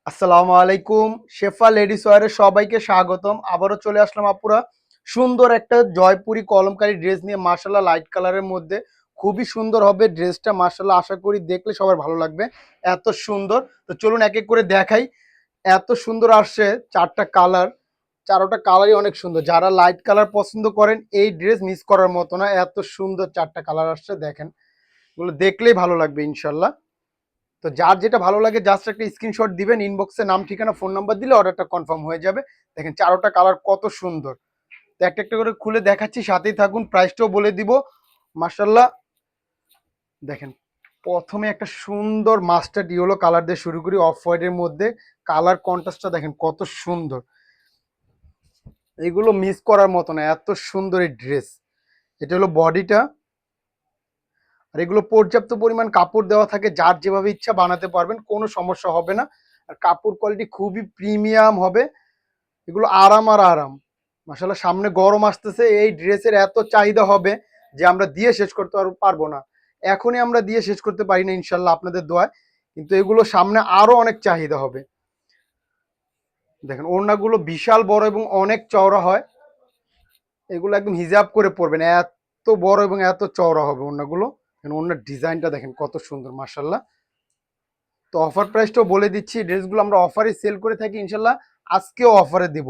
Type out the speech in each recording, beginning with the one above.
আসসালামু আলাইকুম। শেফা লেডিস ওয়্যারে সবাইকে স্বাগতম। আবারও চলে আসলাম আপুরা সুন্দর একটা জয়পুরি কলমকারী ড্রেস নিয়ে, মার্শাল্লাহ লাইট কালারের মধ্যে খুবই সুন্দর হবে ড্রেসটা। মার্শাল্লাহ আশা করি দেখলে সবার ভালো লাগবে, এত সুন্দর। তো চলুন এক এক করে দেখাই। এত সুন্দর আসছে চারটা কালার, চারোটা কালারই অনেক সুন্দর। যারা লাইট কালার পছন্দ করেন এই ড্রেস মিস করার মতো না, এত সুন্দর চারটা কালার আসছে। দেখেন, এগুলো দেখলেই ভালো লাগবে ইনশাল্লাহ। তো যার যেটা ভালো লাগে জাস্ট একটা স্ক্রিনশট দিবেন, ইনবক্সে নাম ঠিকানা ফোন নাম্বার দিলে অর্ডারটা কনফার্ম হয়ে যাবে। দেখেন চারোটা কালার কত সুন্দর। তো একটা একটা করে খুলে দেখাচ্ছি, সাথেই থাকুন, প্রাইসটাও বলে দিব। মার্শাল্লাহ দেখেন, প্রথমে একটা সুন্দর মাস্টার্ড ইয়েলো কালার দিয়ে শুরু করি, অফ হোয়াইটের মধ্যে। কালার কন্ট্রাস্টটা দেখেন কত সুন্দর, এগুলো মিস করার মতো না, এত সুন্দর এই ড্রেস। এটা হলো বডিটা, আর এগুলো পর্যাপ্ত পরিমাণ কাপড় দেওয়া থাকে, যার যেভাবে ইচ্ছা বানাতে পারবেন, কোনো সমস্যা হবে না। আর কাপড় কোয়ালিটি খুবই প্রিমিয়াম হবে, এগুলো আরাম আর আরাম। মাশাআল্লাহ সামনে গরম আসতেছে, এই ড্রেসের এত চাহিদা হবে যে আমরা দিয়ে শেষ করতে পারবো না। এখনই আমরা দিয়ে শেষ করতে পারি না ইনশাল্লাহ আপনাদের দোয়ায়, কিন্তু এগুলো সামনে আরো অনেক চাহিদা হবে। দেখেন ওড়নাগুলো বিশাল বড় এবং অনেক চওড়া হয়, এগুলো একদম হিজাব করে পরবেন, এত বড় এবং এত চওড়া হবে ওড়নাগুলো। ওড়নার ডিজাইনটা দেখেন কত সুন্দর মাশাআল্লাহ। তো অফার প্রাইসটাও বলে দিচ্ছি, ড্রেসগুলো আমরা অফারে সেল করে থাকি ইনশাল্লাহ, আজকেও অফারে দিব।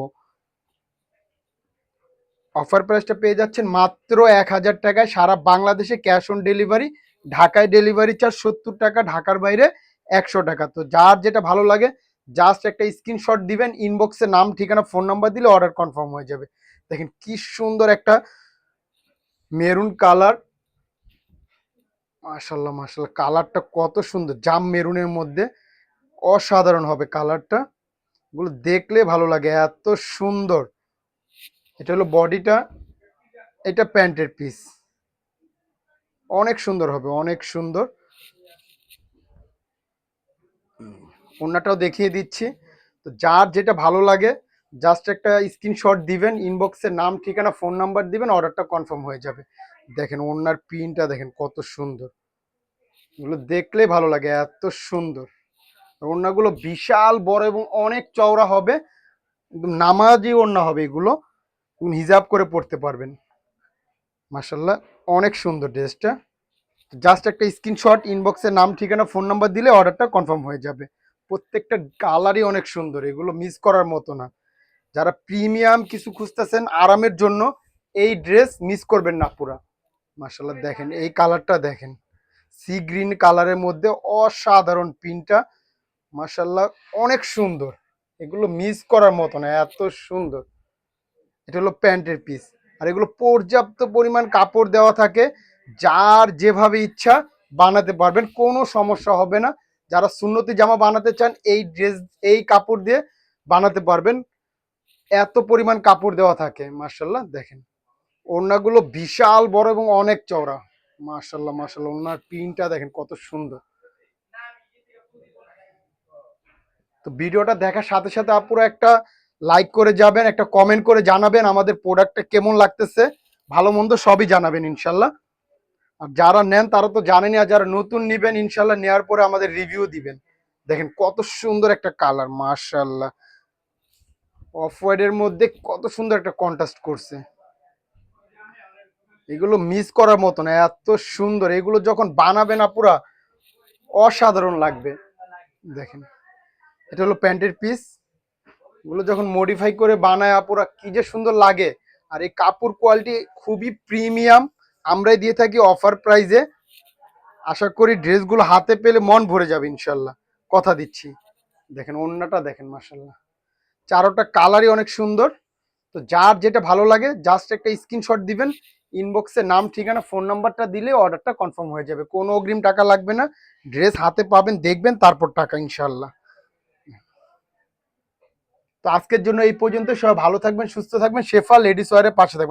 অফার প্রাইসটা পেয়ে যাচ্ছেন মাত্র ১,০০০ টাকায়, সারা বাংলাদেশে ক্যাশ অন ডেলিভারি। ঢাকায় ডেলিভারি চার্জ ৭০ টাকা, ঢাকার বাইরে ১০০ টাকা। তো যার যেটা ভালো লাগে জাস্ট একটা স্ক্রিনশট দিবেন, ইনবক্সে নাম ঠিকানা ফোন নাম্বার দিলে অর্ডার কনফার্ম হয়ে যাবে। দেখেন কি সুন্দর একটা মেরুন কালার, মাশাল্লাহ মাশাল্লাহ কালারটা কত সুন্দর, জাম মেরুনের মধ্যে অসাধারণ হবে কালারটা, এগুলো দেখলে ভালো লাগে, এত সুন্দর। এটা হলো বডিটা, এটা প্যান্টের পিস, অনেক সুন্দর হবে, অনেক সুন্দর। ওড়নাটাও দেখিয়ে দিচ্ছি। তো যার যেটা ভালো লাগে জাস্ট একটা স্ক্রিনশট দিবেন, ইনবক্সে নাম ঠিকানা ফোন নাম্বার দিবেন, অর্ডারটা কনফার্ম হয়ে যাবে। দেখেন ওড়নার প্রিন্টটা দেখেন কত সুন্দর, এগুলো দেখলে ভালো লাগে, এত সুন্দর। ওড়নাগুলো বিশাল বড় এবং অনেক চওড়া হবে, একদম নামাজি ওড়না হবে এগুলো, হিজাব করে পড়তে পারবেন। মাশাল্লাহ অনেক সুন্দর ড্রেসটা। জাস্ট একটা স্ক্রিনশট, ইনবক্সে নাম ঠিকানা ফোন নাম্বার দিলে অর্ডারটা কনফার্ম হয়ে যাবে। প্রত্যেকটা কালারই অনেক সুন্দর, এগুলো মিস করার মতো না। যারা প্রিমিয়াম কিছু খুঁজতেছেন আরামের জন্য, এই ড্রেস মিস করবেন না পুরা। মাশাল্লাহ দেখেন এই কালারটা দেখেন, সি গ্রিন কালারের মধ্যে অসাধারণ প্রিন্টটা, মাশাল্লাহ অনেক সুন্দর, এগুলো মিস করার মতো না, এত সুন্দর। এটা হলো প্যান্টের পিস, আর এগুলো পর্যাপ্ত পরিমাণ কাপড় দেওয়া থাকে, যার যেভাবে ইচ্ছা বানাতে পারবেন, কোনো সমস্যা হবে না। যারা সুন্নতি জামা বানাতে চান এই ড্রেস, এই কাপড় দিয়ে বানাতে পারবেন, এত পরিমাণ কাপড় দেওয়া থাকে। মার্শাল্লাহ দেখেন ওড়নাগুলো বিশাল বড় এবং অনেক চওড়া, মার্শাল্লাহ মার্শাল্লাহ ওড়নার প্রিন্টটা দেখেন কত সুন্দর। তো ভিডিওটা দেখার সাথে সাথে আপুরা একটা লাইক করে যাবেন, একটা কমেন্ট করে জানাবেন আমাদের প্রোডাক্টটা কেমন লাগতেছে, ভালো মন্দ সবই জানাবেন ইনশাল্লাহ। আর যারা নেন তারা তো জানেনই, আর যারা নতুন নেবেন ইনশাল্লাহ নেওয়ার পরে আমাদের রিভিউ দিবেন। দেখেন কত সুন্দর একটা কালার, মাশাআল্লাহ অফ হোয়াইটের মধ্যে কত সুন্দর একটা কন্ট্রাস্ট করছে, এগুলো মিস করার মতো না, এত সুন্দর। এগুলো যখন বানাবেন পুরা অসাধারণ লাগবে। দেখেন এটা হলো প্যান্টের পিস, এগুলো যখন মডিফাই করে বানায় পুরা কি যে সুন্দর লাগে। আর এই কাপড় কোয়ালিটি খুবই প্রিমিয়াম, আমরাই দিয়ে থাকি অফার প্রাইজে। আশা করি ড্রেসগুলো হাতে পেলে মন ভরে যাবে ইনশাল্লাহ, কথা দিচ্ছি। দেখেন ওড়নাটা দেখেন মাশাল্লাহ, চারোটা কালারই অনেক সুন্দর। তো যার যেটা ভালো লাগে জাস্ট একটা স্ক্রিনশট দিবেন, ইনবক্সে নাম ঠিকানা ফোন নাম্বারটা দিলে অর্ডারটা কনফার্ম হয়ে যাবে, কোনো অগ্রিম টাকা লাগবে না। ড্রেস হাতে পাবেন, দেখবেন, তারপর টাকা ইনশাল্লাহ। তো আজকের জন্য এই পর্যন্ত, সবাই ভালো থাকবেন, সুস্থ থাকবেন, শেফা লেডিস ওয়্যারের পাশে থাকবেন।